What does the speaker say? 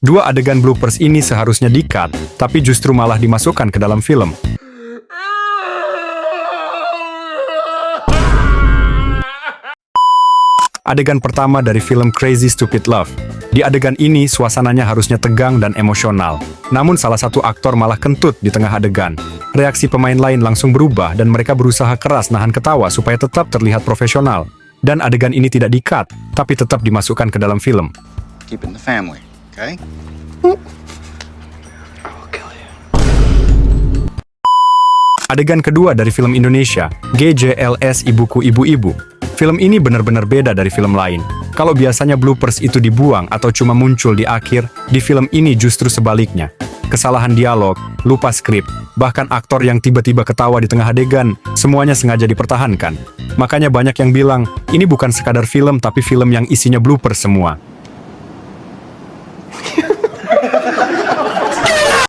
Dua adegan bloopers ini seharusnya di-cut, tapi justru malah dimasukkan ke dalam film. Adegan pertama dari film Crazy Stupid Love. Di adegan ini, suasananya harusnya tegang dan emosional. Namun salah satu aktor malah kentut di tengah adegan. Reaksi pemain lain langsung berubah dan mereka berusaha keras nahan ketawa supaya tetap terlihat profesional. Dan adegan ini tidak di-cut, tapi tetap dimasukkan ke dalam film. Keep it in the family, okay? Adegan kedua dari film Indonesia, GJLS Ibuku Ibu-Ibu. Film ini benar-benar beda dari film lain. Kalau biasanya bloopers itu dibuang atau cuma muncul di akhir, di film ini justru sebaliknya. Kesalahan dialog, lupa skrip, bahkan aktor yang tiba-tiba ketawa di tengah adegan, semuanya sengaja dipertahankan. Makanya banyak yang bilang, ini bukan sekadar film tapi film yang isinya bloopers semua.